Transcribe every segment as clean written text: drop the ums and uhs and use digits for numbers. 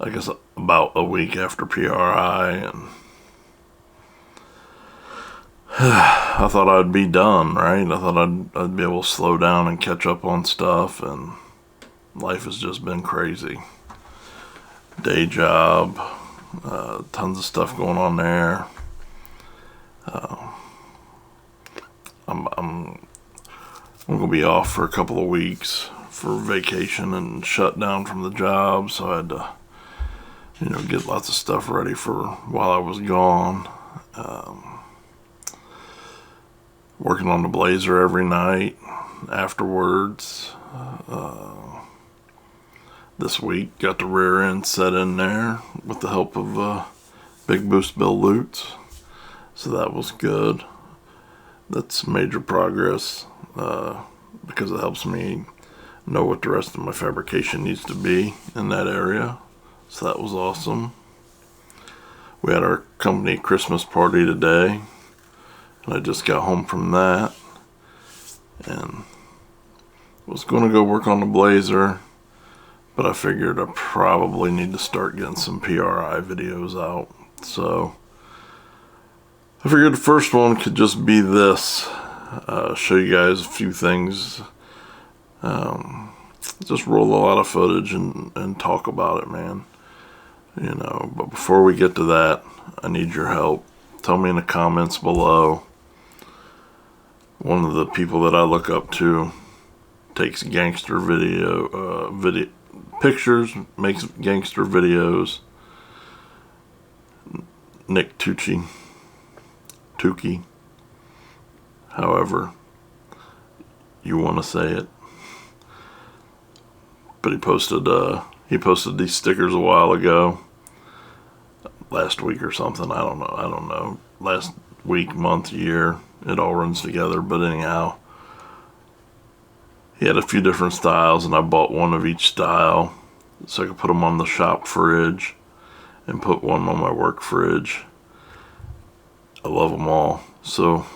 I guess about a week after PRI, and I thought I'd be done, right? I thought I'd be able to slow down and catch up on stuff, and life has just been crazy. Day job, tons of stuff going on there. I'm gonna be off for a couple of weeks for vacation and shut down from the job, so I had to, get lots of stuff ready for while I was gone. Working on the Blazer every night afterwards. This week got the rear end set in there with the help of Big Boost Bill Lutz, so that was good. That's major progress because it helps me know what the rest of my fabrication needs to be in that area, so that was awesome. We had our company Christmas party today, and I just got home from that and was going to go work on the Blazer, but I figured I probably need to start getting some PRI videos out. So I figured the first one could just be this. Show you guys a few things. Just roll a lot of footage and talk about it, man. But before we get to that, I need your help. Tell me in the comments below. One of the people that I look up to takes gangster video pictures, makes gangster videos. Nick Tucci, however you want to say it. But he posted these stickers a while ago, last week or something. I don't know. Last week, month, year, it all runs together. But anyhow, he had a few different styles, and I bought one of each style so I could put them on the shop fridge and put one on my work fridge. I love them all. So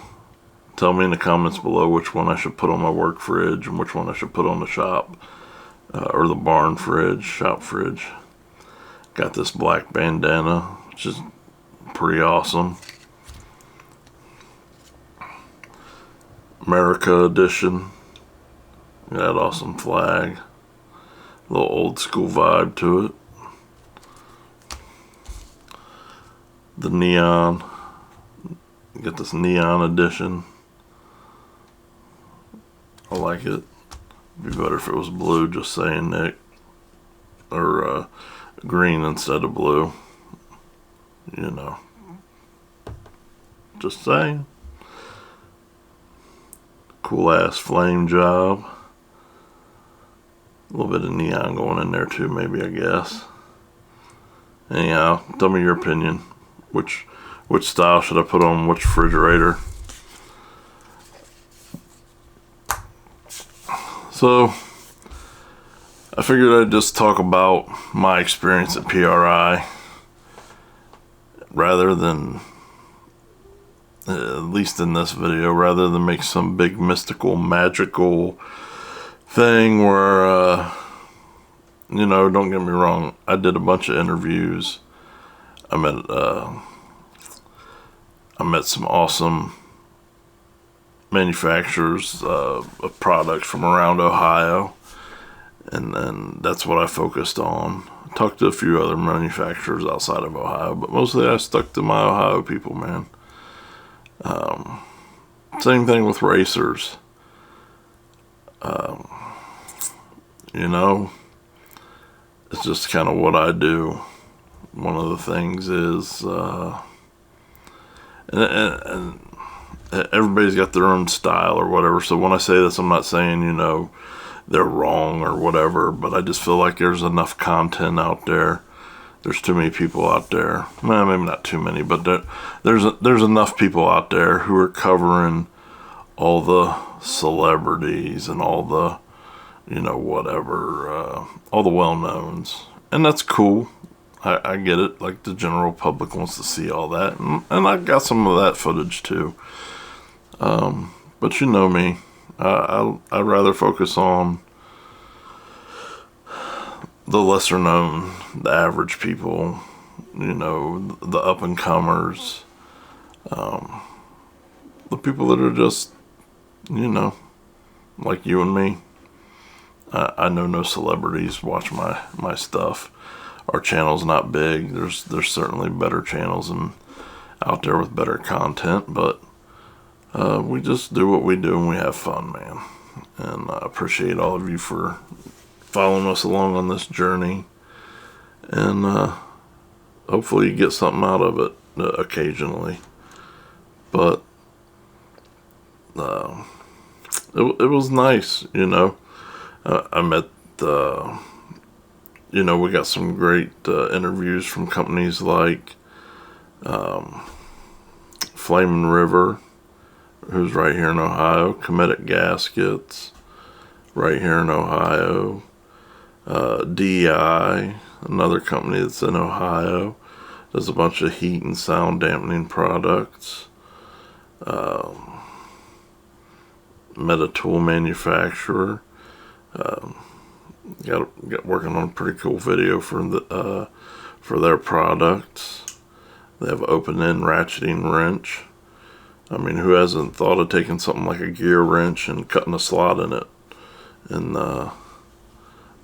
tell me in the comments below which one I should put on my work fridge and which one I should put on the shop or the barn fridge, shop fridge. Got this black bandana, which is pretty awesome. America edition. That awesome flag. A little old school vibe to it. The neon. Get this neon edition. I like it. It'd be better if it was blue, just saying, Nick. Or green instead of blue. Just saying. Cool ass flame job. A little bit of neon going in there too, maybe, I guess. Anyhow, tell me your opinion. Which style should I put on which refrigerator? So I figured I'd just talk about my experience at PRI rather than, at least in this video, rather than make some big mystical, magical thing where, don't get me wrong, I did a bunch of interviews. I met some awesome manufacturers of products from around Ohio, and then that's what I focused on. I talked to a few other manufacturers outside of Ohio, but mostly I stuck to my Ohio people, man. Same thing with racers. It's just kind of what I do. One of the things is, and everybody's got their own style or whatever. So when I say this, I'm not saying, they're wrong or whatever, but I just feel like there's enough content out there. There's too many people out there. Well, maybe not too many, but there's enough people out there who are covering all the celebrities and all the, all the well-knowns. And that's cool. I get it. Like, the general public wants to see all that. And I got some of that footage, too. But you know me. I'd rather focus on the lesser known, the average people, you know, the up and comers, the people that are just, you know, like you and me. I know no celebrities watch my stuff. Our channel's not big. There's certainly better channels and out there with better content, but we just do what we do and we have fun, man. And I appreciate all of you for following us along on this journey. And hopefully you get something out of it occasionally. But it was nice, you know. I met, you know, we got some great interviews from companies like Flame and River, who's right here in Ohio, Comedic Gaskets, right here in Ohio, DEI, another company that's in Ohio, does a bunch of heat and sound dampening products. Met a tool manufacturer. Got working on a pretty cool video for their products. They have open-end ratcheting wrench. I mean, who hasn't thought of taking something like a gear wrench and cutting a slot in it? And the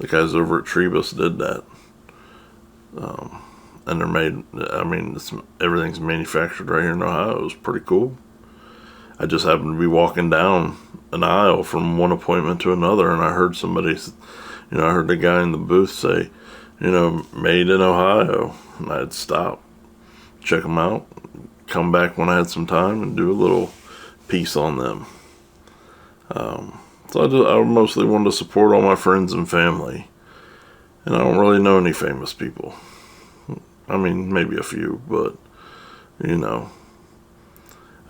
guys over at Trebus did that. And they're made, I mean, everything's manufactured right here in Ohio. It was pretty cool. I just happened to be walking down an aisle from one appointment to another, and I heard somebody, you know, I heard the guy in the booth say, you know, made in Ohio. And I'd stop, check them out, come back when I had some time and do a little piece on them. So I mostly wanted to support all my friends and family. And I don't really know any famous people. I mean, maybe a few, but, you know,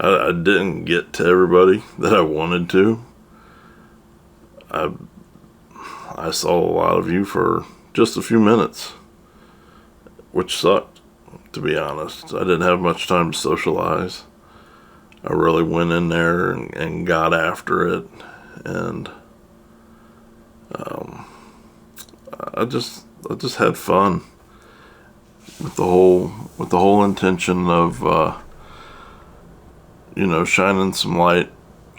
I didn't get to everybody that I wanted to. I saw a lot of you for just a few minutes, which sucked, to be honest. I didn't have much time to socialize. I really went in there and got after it, and I just had fun with the whole intention of you know, shining some light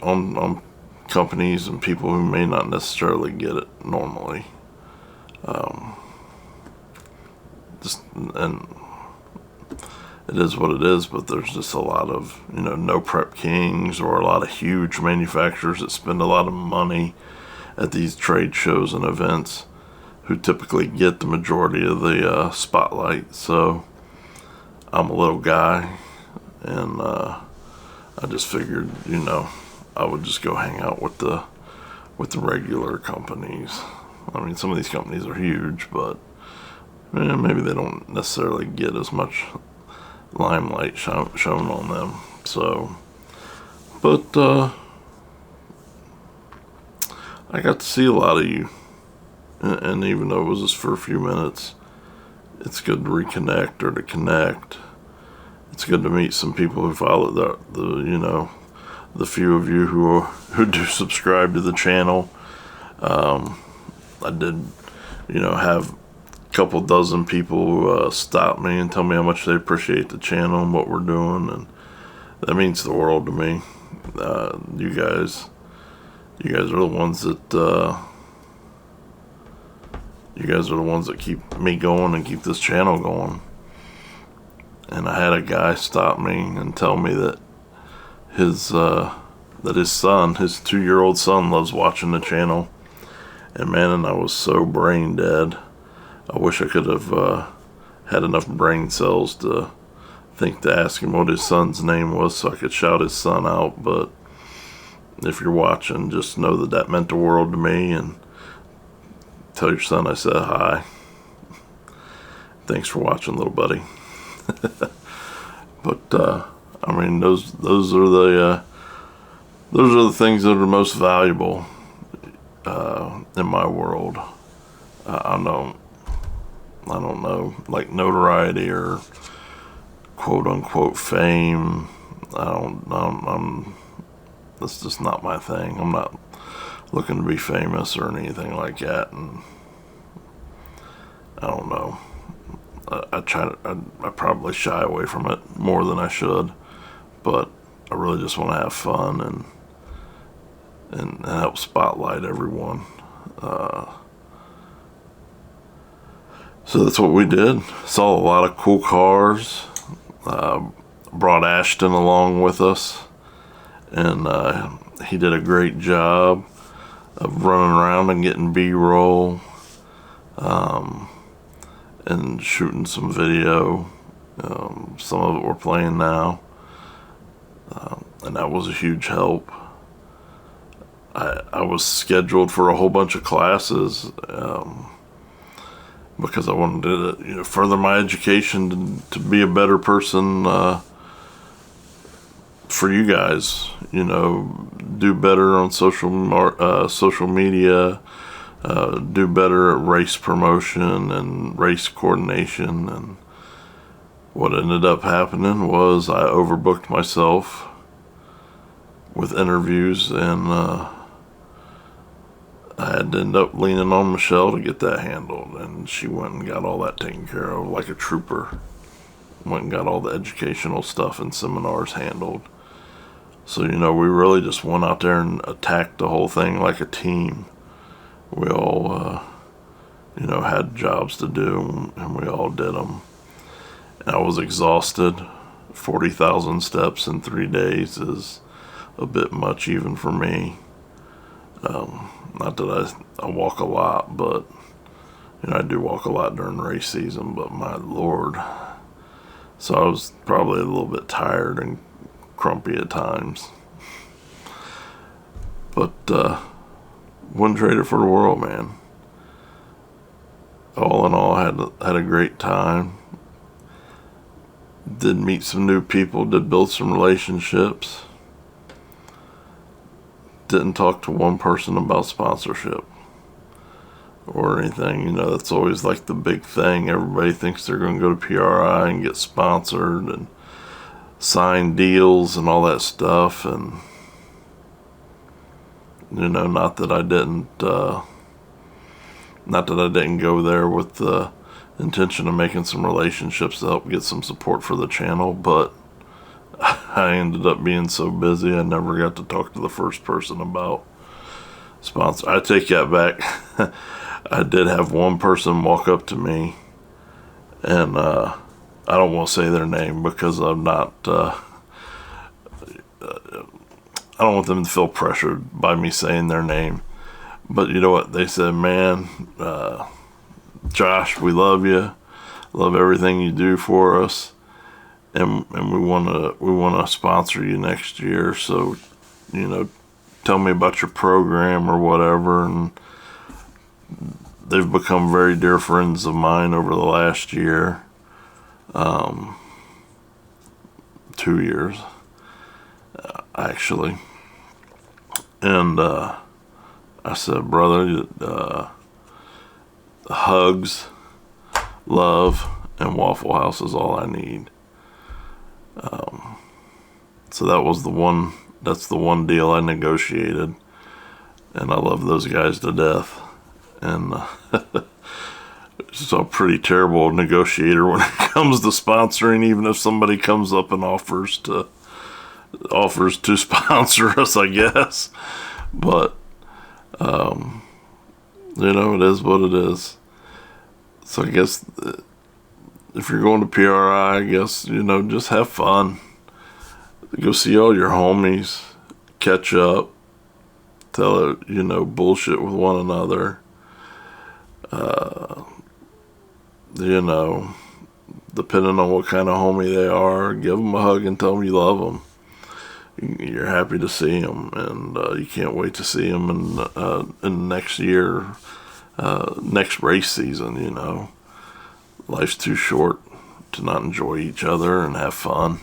on companies and people who may not necessarily get it normally. And it is what it is, but there's just a lot of, you know, no prep kings or a lot of huge manufacturers that spend a lot of money at these trade shows and events who typically get the majority of the spotlight. So I'm a little guy, and I just figured, you know, I would just go hang out with the regular companies. I mean, some of these companies are huge, but maybe they don't necessarily get as much limelight shown on them. So, but I got to see a lot of you, and even though it was just for a few minutes, it's good to reconnect or to connect. It's good to meet some people who follow the you know, the few of you who do subscribe to the channel. I did, you know, have a couple dozen people stop me and tell me how much they appreciate the channel and what we're doing, and that means the world to me. You guys are the ones that keep me going and keep this channel going. And I had a guy stop me and tell me that his son, his 2-year-old son, loves watching the channel. And man, and I was so brain dead. I wish I could have had enough brain cells to think to ask him what his son's name was so I could shout his son out. But if you're watching, just know that meant the world to me, and tell your son I said hi. Thanks for watching, little buddy. But I mean, those are the things that are most valuable in my world. I don't know, like notoriety or quote unquote fame. That's just not my thing. I'm not looking to be famous or anything like that. And I don't know. I probably shy away from it more than I should, but I really just want to have fun and help spotlight everyone. So that's what we did. Saw a lot of cool cars. Brought Ashton along with us, and he did a great job of running around and getting B-roll, and shooting some video. Some of it we're playing now, and that was a huge help. I was scheduled for a whole bunch of classes, because I wanted to, further my education to be a better person for you guys. Do better on social media, do better at race promotion and race coordination. And what ended up happening was I overbooked myself with interviews, and I had to end up leaning on Michelle to get that handled, and she went and got all that taken care of like a trooper. Went and got all the educational stuff and seminars handled. So, we really just went out there and attacked the whole thing like a team. We all, had jobs to do, and we all did them. And I was exhausted. 40,000 steps in 3 days is a bit much even for me. Not that I walk a lot, but I do walk a lot during race season, but my Lord. So I was probably a little bit tired and grumpy at times. But wouldn't trade it for the world, man. All in all, I had a great time. Did meet some new people, did build some relationships. Didn't talk to one person about sponsorship or anything. That's always like the big thing. Everybody thinks they're going to go to PRI and get sponsored and sign deals and all that stuff. And not that I didn't go there with the intention of making some relationships to help get some support for the channel, but I ended up being so busy I never got to talk to the first person about sponsor. I take that back. I did have one person walk up to me, and I don't want to say their name because I'm not, I don't want them to feel pressured by me saying their name. But you know what? They said, man, Josh, we love you. Love everything you do for us. And we want to sponsor you next year. So, tell me about your program or whatever. And they've become very dear friends of mine over the last year. 2 years, actually. And I said, brother, hugs, love, and Waffle House is all I need. So that's the one deal I negotiated, and I love those guys to death. And so I'm a pretty terrible negotiator when it comes to sponsoring, even if somebody comes up and offers to sponsor us, I guess. But it is what it is. So I guess if you're going to PRI, I guess, just have fun. Go see all your homies, catch up, tell bullshit with one another. Depending on what kind of homie they are, give them a hug and tell them you love them. You're happy to see them, and you can't wait to see them in next year, next race season. Life's too short to not enjoy each other and have fun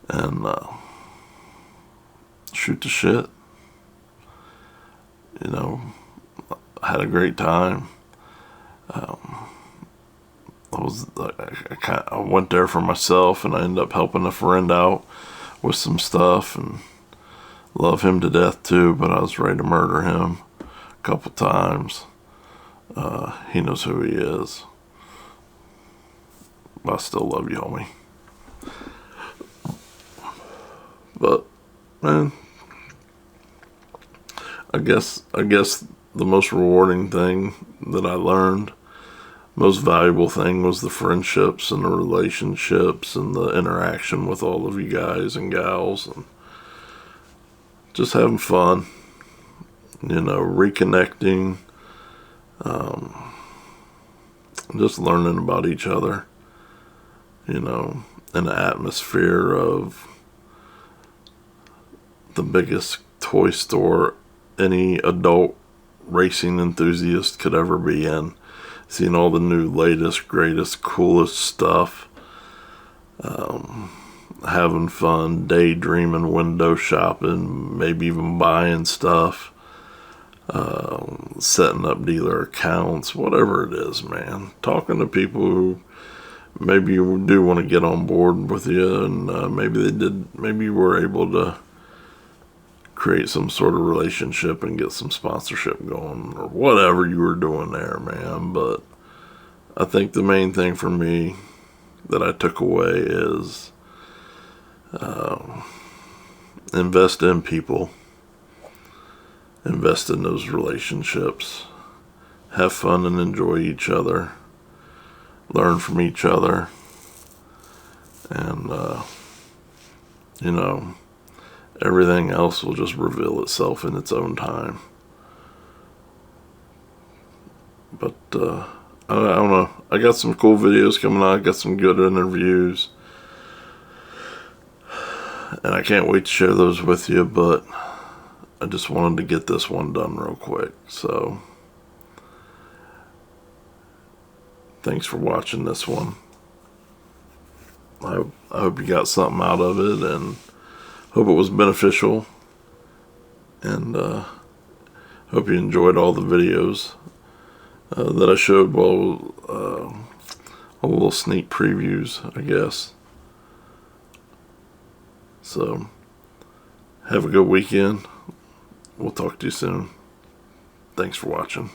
and shoot the shit. I had a great time. I went there for myself, and I ended up helping a friend out with some stuff, and love him to death too, but I was ready to murder him a couple times. He knows who he is. But I still love you, homie. But, man, I guess the most rewarding thing that I learned, most valuable thing, was the friendships and the relationships and the interaction with all of you guys and gals, and just having fun, reconnecting, just learning about each other, in the atmosphere of the biggest toy store any adult racing enthusiast could ever be in. Seeing all the new, latest, greatest, coolest stuff. Having fun, daydreaming, window shopping, maybe even buying stuff. Setting up dealer accounts, whatever it is, man. Talking to people who maybe you do want to get on board with you, and maybe you were able to create some sort of relationship and get some sponsorship going, or whatever you were doing there, man. But I think the main thing for me that I took away is invest in people, invest in those relationships, have fun and enjoy each other, learn from each other, and everything else will just reveal itself in its own time. But I don't know. I got some cool videos coming out. I got some good interviews, and I can't wait to share those with you. But I just wanted to get this one done real quick. So thanks for watching this one. I hope you got something out of it, and hope it was beneficial, and hope you enjoyed all the videos that I showed. Well, a little sneak previews, I guess. So have a good weekend. We'll talk to you soon. Thanks for watching.